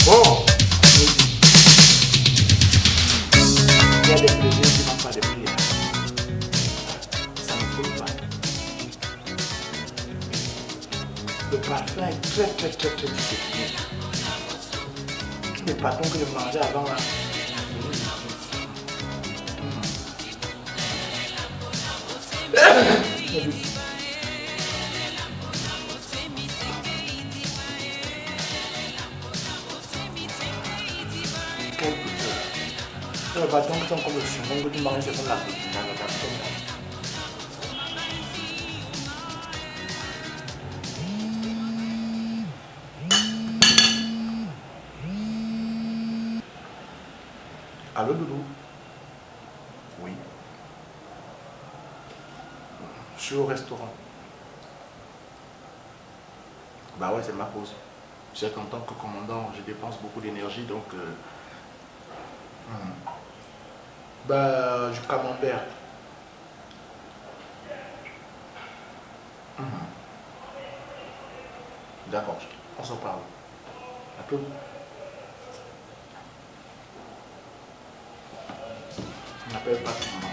Oh, il y a des plaisirs qui n'ont pas de prix. Ça ne coûte pas. Le parfum est très discipliné. Les patrons que je mangeais avant là. Quel goûteur. Les bâtons qui sont comme le chignon que tu manges, c'est comme la couture. Allô, Doudou? Oui. Je suis au restaurant. Bah ouais, c'est ma pause. Je sais qu'en tant que commandant, je dépense beaucoup d'énergie, donc... Bah, du camembert. D'accord, on s'en parle. À peu. On n'appelle pas tout le monde.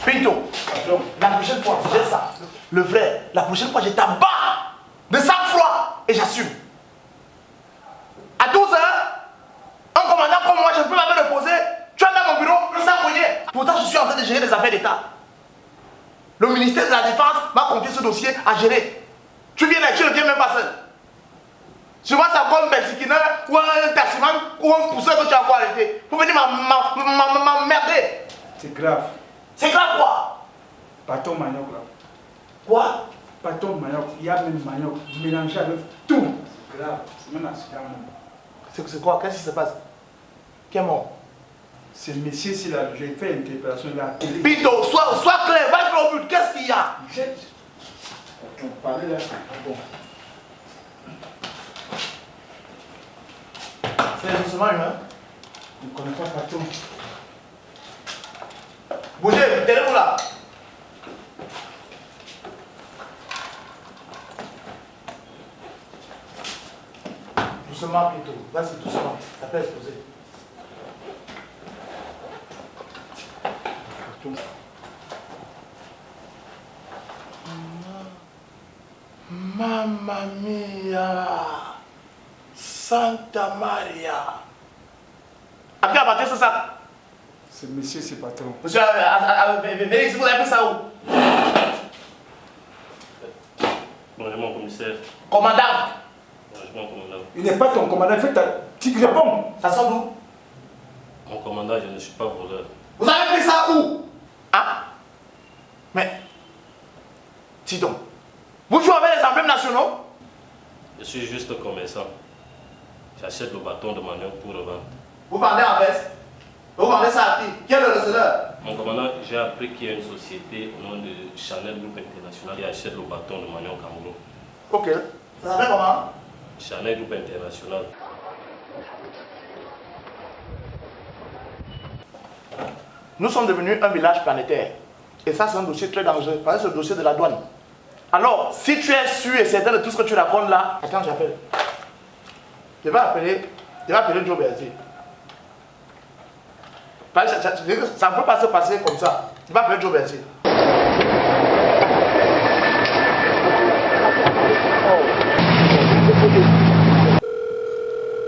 Pinto, la prochaine fois, j'ai ça. Le vrai, la prochaine fois, je t'abats de sang-froid et j'assume. À 12 heures, un commandant comme moi, je ne peux pas me reposer. Tu es dans mon bureau, le sang cogné. Pourtant, je suis en train de gérer des affaires d'État. Le ministère de la Défense m'a confié ce dossier à gérer. Tu viens là, tu ne viens même pas seul. Je vois ça comme un Mexicain ou un taximan ou un pousseur que tu as encore arrêté. Pour venir m'emmerder. C'est grave. C'est grave quoi? Pâton manioc là. Quoi? Pâton manioc, il y a même manioc mélangé avec tout. C'est grave. C'est même accident. C'est quoi? Qu'est-ce qui se passe? Qui est mort? C'est le monsieur ici là, j'ai fait une interpellation de la télé. Pinto, sois clair, va droit au but, qu'est-ce qu'il y a? On parlait là. Bon. C'est justement humain. On ne connaît pas Pâton. Bougez, tenez-vous là. Doucement, Pinto. Vas-y, doucement. Ça peut exploser. Mamma mia. Santa Maria. À qui appartient ce sac? C'est monsieur, c'est patron. Monsieur, venez ici, vous avez pris ça où? Bonjour mon commissaire. Commandant. Bonjour mon commandant. Il n'est pas ton commandant, fais ta petite réponse. Ça sort d'où? Mon commandant, je ne suis pas voleur. Vous avez pris ça où? Ah? Mais, dis donc, vous jouez avec les emblèmes nationaux? Je suis juste commerçant. J'achète le bâton de manioc pour revendre. Vous vendez en veste? Vous vendez ça à qui? Qui est le receveur? Mon commandant, j'ai appris qu'il y a une société au nom de Chanel Group International qui achète le bâton de manioc au Cameroun. Ok. Ça s'appelle comment? Chanel Group International. Nous sommes devenus un village planétaire. Et ça, c'est un dossier très dangereux. Parce que c'est le dossier de la douane. Alors, si tu es sûr et certain de tout ce que tu racontes là, attends, j'appelle. Je vais appeler Joe Berger. Ça ne peut pas se passer comme ça. Je vais appeler Joe Berger.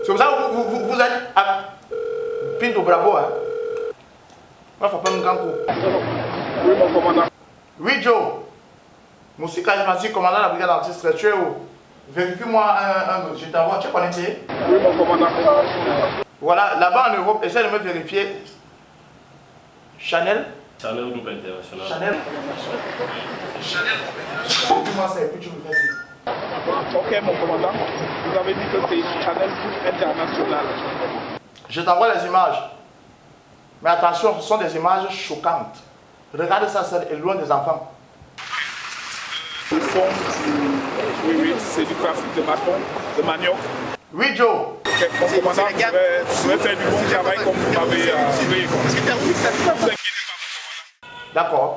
C'est comme ça que vous êtes à Pinto Bravo. Hein? Moi, il ne faut pas me gango. Oui, mon commandant. Oui, Joe. Moussika, je m'en suis commandant de la brigade anti-stress. Tu es où? Vérifie-moi un. Je t'envoie. Tu es connecté? Oui, mon commandant. Voilà, là-bas en Europe, essaie de me vérifier. Chanel? Chanel Group International. Chanel? Chanel? Dis-moi ça et puis tu me fais ça. Ok, mon commandant. Vous avez dit que c'est Chanel Group International. Je t'envoie les images. Mais attention, ce sont des images choquantes. Regarde ça, c'est loin des enfants. Ils font oui, c'est du trafic de bâtons, de manioc. Oui, Joe. Ok, mon commandant, vous pouvez faire du bon travail comme vous m'avez appris. Ne vous inquiétez pas, mon commandant. D'accord.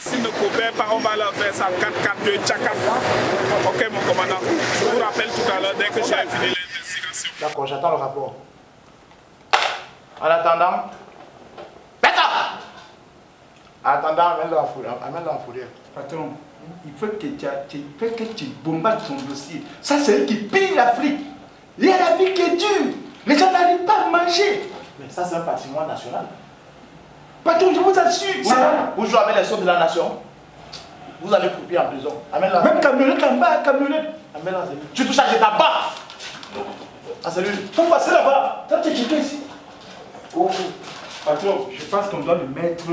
S'il ne coopère pas, on va leur faire ça 4-4-2 tchakat. Ok, mon commandant. Je vous rappelle tout à l'heure dès que j'ai fini l'investigation. D'accord, j'attends le rapport. En attendant, Beta! En attendant, amène-le en fourrière. Patron, il faut que tu bombardes son dossier. Ça, c'est eux qui pillent l'Afrique. Il y a la vie qui est dure. Les gens n'arrivent pas à manger. Mais ça, c'est un patrimoine national. Patron, je vous assure. Vous jouez avec les sceaux de la nation. Vous allez couper en prison. Amène-la. Même camionnette en bas, camionnette. Amène-la en cellule. Tu touches à, je t'abats. En cellule. Faut passer là-bas. Ça, tu es ici. Oh, patron, je pense qu'on doit le mettre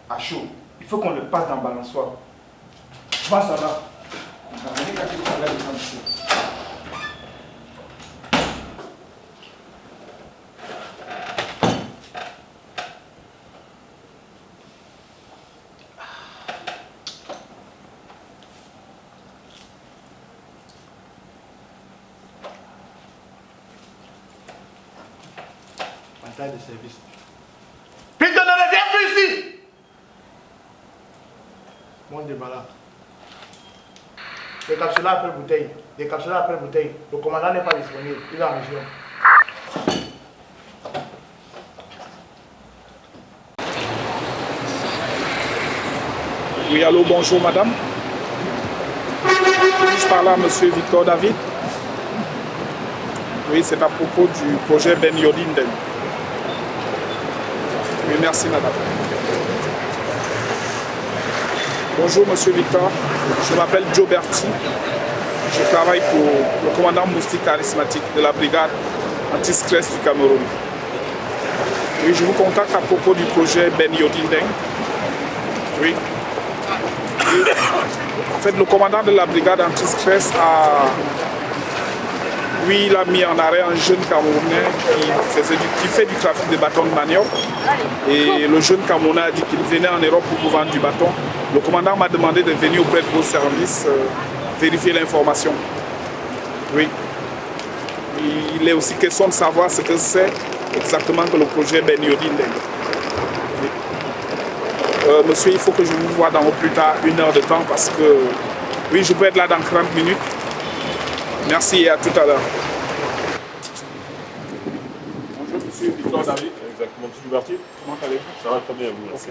à chaud. Il faut qu'on le passe dans le balançoire. Je pense à là. De service. Putain, ne reviens plus ici! Mon déballat. Décapsulé après bouteille. Décapsulé après bouteille. Le commandant n'est pas disponible. Il est en mission. Oui, allô, bonjour madame. Je parle à monsieur Victor David. Oui, c'est à propos du projet Ben Yodindeng. Oui, merci madame. Bonjour monsieur Victor, je m'appelle Joe Berti. Je travaille pour le commandant Moustique charismatique de la brigade anti-stress du Cameroun. Oui, je vous contacte à propos du projet Ben Yodindeng. Oui. En fait, le commandant de la brigade anti-stress il a mis en arrêt un jeune Camerounais qui fait du trafic de bâtons de manioc. Et le jeune Camerounais a dit qu'il venait en Europe pour vous vendre du bâton. Le commandant m'a demandé de venir auprès de vos services vérifier l'information. Oui. Il est aussi question de savoir ce que c'est exactement que le projet Ben Yodindeng. Monsieur, il faut que je vous voie dans au plus tard 1 heure de temps parce que oui, je peux être là dans 30 minutes. Merci et à tout à l'heure. Bonjour, monsieur Victor David. Exactement, monsieur Duberti. Comment allez-vous? Ça va très bien, vous, merci.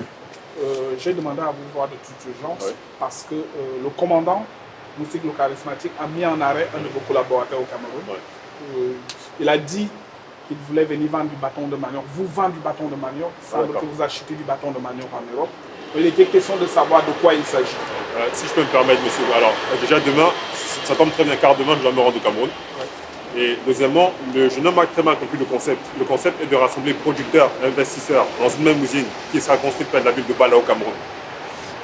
J'ai demandé à vous voir de toute urgence parce que le commandant Moustique le charismatique a mis en arrêt un de vos collaborateurs au Cameroun. Il a dit qu'il voulait venir vendre du bâton de manioc. Vous vendez du bâton de manioc, il semble que vous achetez du bâton de manioc en Europe. Il était question de savoir de quoi il s'agit. Si je peux me permettre, monsieur. Alors, déjà demain, ça tombe très bien car demain, je dois me rendre au Cameroun. Et deuxièmement, je n'ai pas très mal compris le concept. Le concept est de rassembler producteurs et investisseurs dans une même usine qui sera construite près de la ville de Bala au Cameroun.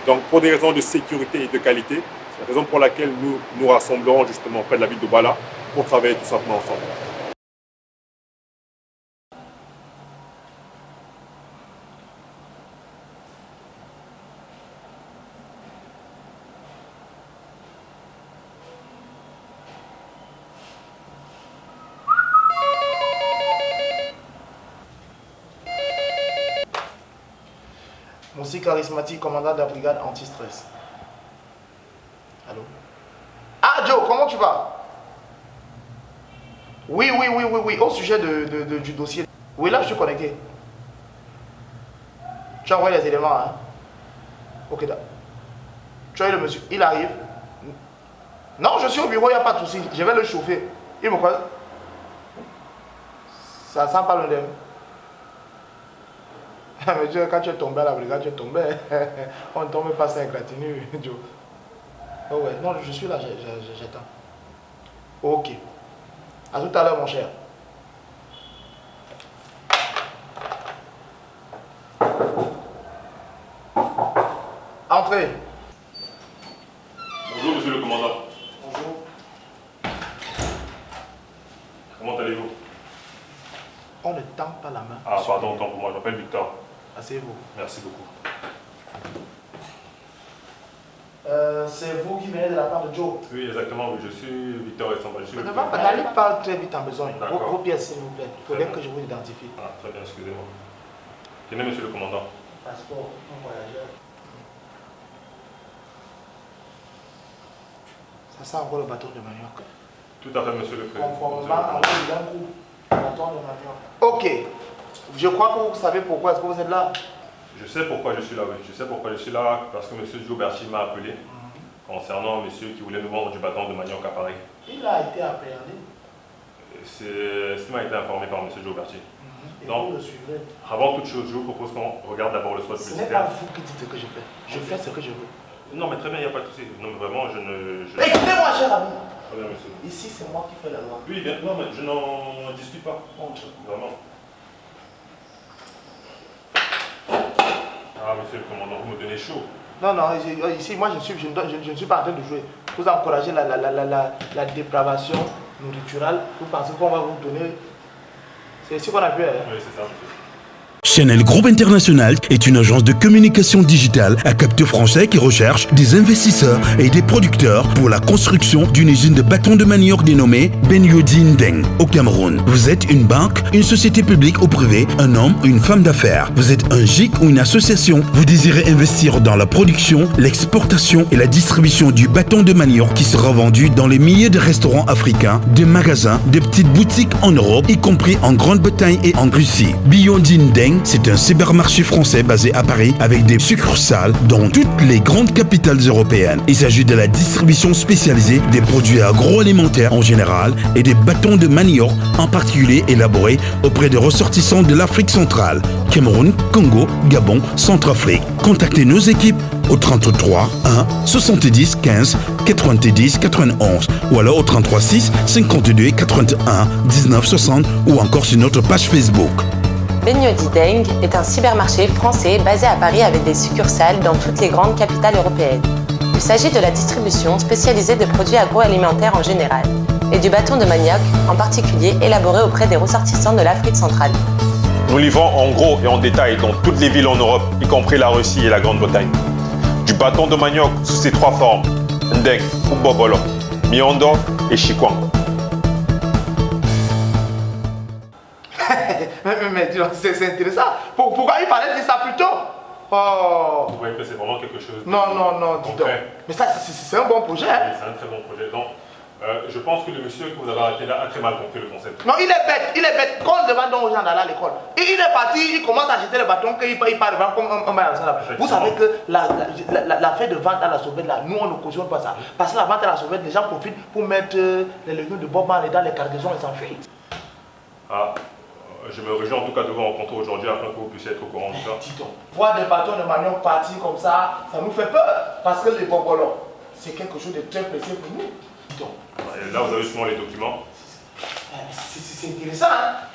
Donc, pour des raisons de sécurité et de qualité, c'est la raison pour laquelle nous nous rassemblerons justement près de la ville de Bala pour travailler tout simplement ensemble. Moustique charismatique, commandant de la brigade anti-stress. Allô? Ah Joe, comment tu vas? Oui, au sujet du dossier. Oui, là je suis connecté. Tu as envoyé les éléments, hein? Ok, d'accord. Tu as eu le monsieur, il arrive. Non, je suis au bureau, il n'y a pas de souci. Je vais le chauffer. Il me croise. Ça sent pas l'odeur. Mais Dieu, quand tu es tombé à la brigade, tu es tombé. On ne tombe pas sans égratigner, Joe. Oh ouais, non, je suis là, j'attends. Ok. À tout à l'heure, mon cher. Entrez. Bonjour, monsieur le commandant. Bonjour. Comment allez-vous? On ne tend pas la main. Ah, pardon, autant pour moi, je m'appelle Victor. Asseyez-vous. Merci beaucoup. C'est vous qui venez de la part de Joe. Oui, exactement, oui, je suis Victor Essamba. N'allez pas très vite en besoin. D'accord. Vos pièces, s'il vous plaît. Il faudrait que je vous identifie. Ah, très bien, excusez-moi. Tenez, monsieur le commandant. Passeport, un voyageur. Ça sent encore le bâton de manioc. Tout à fait, monsieur le président. Conformément à coup, bâton de manioc. Ok. Je crois que vous savez pourquoi est-ce que vous êtes là. Je sais pourquoi je suis là, oui. Je sais pourquoi je suis là, parce que monsieur Joe Berchi m'a appelé concernant un monsieur qui voulait nous vendre du bâton de manioc à Paris. Il a été appréhendé. C'est ce qui m'a été informé par monsieur Joe Berchi. Et Donc, vous le suivrez. avant toute chose, je vous propose qu'on regarde d'abord le spot Ce n'est pas publicitaire. vous qui dites ce que je fais. Je fais ce que je veux. Non, mais très bien, il n'y a pas de souci. Non, mais vraiment, je ne... Écoutez-moi, cher ami. Très bien, monsieur. Ici, c'est moi qui fais la loi. Oui, bien, non, mais je n'en discute pas. Vraiment. Ah, monsieur le commandant, vous me donnez chaud. Non, non, ici, moi, je ne suis pas en train de jouer. Vous encouragez la dépravation nourriturale. Vous pensez qu'on va vous donner... C'est ici qu'on a pu... Hein? Oui, c'est ça, monsieur. Channel Group International est une agence de communication digitale à capteur français qui recherche des investisseurs et des producteurs pour la construction d'une usine de bâtons de manioc dénommée Benyodin Deng au Cameroun. Vous êtes une banque, une société publique ou privée, un homme ou une femme d'affaires. Vous êtes un GIC ou une association. Vous désirez investir dans la production, l'exportation et la distribution du bâton de manioc qui sera vendu dans les milliers de restaurants africains, de magasins, de petites boutiques en Europe, y compris en Grande-Bretagne et en Russie. Benyodin Deng, c'est un cybermarché français basé à Paris avec des succursales dans toutes les grandes capitales européennes. Il s'agit de la distribution spécialisée des produits agroalimentaires en général et des bâtons de manioc en particulier élaborés auprès des ressortissants de l'Afrique centrale, Cameroun, Congo, Gabon, Centrafrique. Contactez nos équipes au 33 1 70 15 90 91 ou alors au 33 6 52 81 19 60 ou encore sur notre page Facebook. Benyodin Deng est un cybermarché français basé à Paris avec des succursales dans toutes les grandes capitales européennes. Il s'agit de la distribution spécialisée de produits agroalimentaires en général et du bâton de manioc en particulier élaboré auprès des ressortissants de l'Afrique centrale. Nous livrons en gros et en détail dans toutes les villes en Europe, y compris la Russie et la Grande-Bretagne. Du bâton de manioc sous ses trois formes, Ndeng ou Bobolo, Miondo et Chikwang. Mais c'est intéressant. Pourquoi il fallait dire ça plus tôt? Oh. Vous voyez que c'est vraiment quelque chose de Non, dis donc. Mais ça, c'est un bon projet. Hein? Oui, c'est un très bon projet. Donc, je pense que le monsieur que vous avez arrêté là a très mal compris le concept. Non, il est bête. Quand on demande aux gens d'aller à l'école, il est parti, il commence à acheter le bâton qu'il part devant comme un bail ensemble. Vous savez que la fête de vente à la sauvette là, nous on ne cautionne pas ça. Parce que la vente à la sauvette, les gens profitent pour mettre les légumes de Bob Marley dans les cargaisons et s'enfuir. Ah. Je me réjouis en tout cas de vous rencontrer aujourd'hui afin que vous puissiez être au courant de ça. Dis donc, voir des bâtons de manioc partir comme ça nous fait peur. Parce que les bobolos, c'est quelque chose de très précieux pour nous. Dis donc. Et là, vous avez justement les documents. C'est intéressant, hein.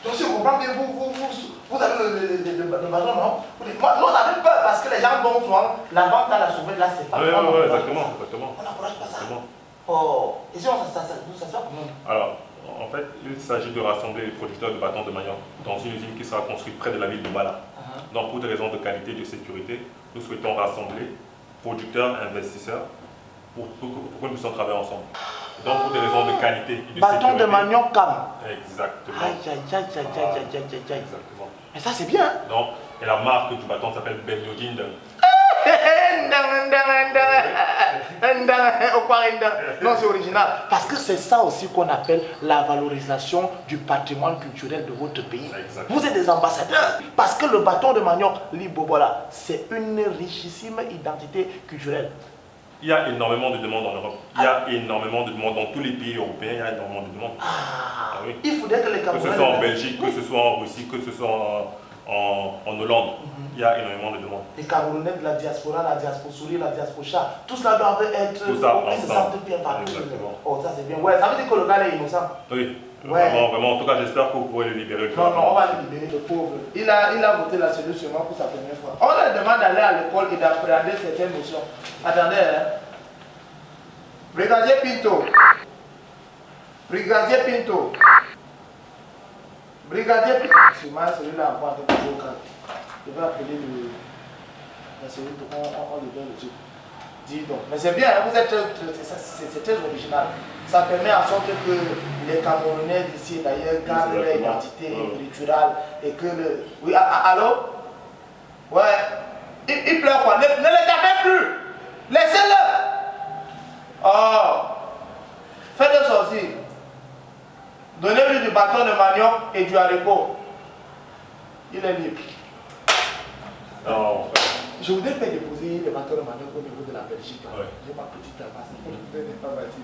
Donc si vous comprenez, vous avez le bâton, non? Moi, nous on avait peur parce que les gens vont souvent, la vente à la sauvette là, c'est pas... Oui, exactement. On n'encourage pas ça. Exactement. Oh, et si on ça se fait comment? Alors, en fait, il s'agit de rassembler les producteurs de bâtons de manioc dans une usine qui sera construite près de la ville de Bala. Donc, pour des raisons de qualité et de sécurité, nous souhaitons rassembler producteurs et investisseurs pour que nous puissions travailler ensemble. Donc, pour des raisons de qualité et de bâton sécurité. de manioc cam. Exactement. Aïe. Exactement. Mais ça, c'est bien. Hein? Donc, et la marque du bâton s'appelle Benyodin Deng. Non, c'est original. Parce que c'est ça aussi qu'on appelle la valorisation du patrimoine culturel de votre pays. Exactement. Vous êtes des ambassadeurs. Parce que le bâton de manioc, l'Ibobola, c'est une richissime identité culturelle. Il y a énormément de demandes en Europe. Il y a énormément de demandes dans tous les pays européens. Il y a énormément de demandes. Ah, oui. Il faudrait que les Camerounais... Que ce soit en Belgique, que ce soit en Russie, que ce soit en Hollande, il y a énormément de demandes. Les Camerounais de la diaspora souris, la diaspora, tout cela doit être... Tout ça ils se sentent bien partout. Oh, ça c'est bien. Ouais, ça veut dire que le gars est innocent. Oui, ouais. Vraiment. En tout cas, j'espère que vous pourrez le libérer. Non, on va le libérer, le pauvre. Il a voté la cellule seulement pour sa première fois. On leur demande d'aller à l'école et d'appréhender certaines notions. Attendez, hein. Brigadier Pinto. C'est moi, celui-là, encore un peu de joker. Je vais appeler On le donne le truc. Dis donc. Mais c'est bien, vous êtes c'est très original. Ça permet en sorte que les Camerounais d'ici d'ailleurs gardent leur identité culturelle et que le. Oui, allô? Ouais. Il pleure quoi? Ne les tapez plus! Laissez-le! Oh! Faites-le sortir. Donnez-lui du bâton de manioc et du haricot. Il est libre. Non, je voudrais faire déposer les bâtons de manioc au niveau de la Belgique. Ouais. J'ai ma petite tabasse. Je ne vais pas bâtir.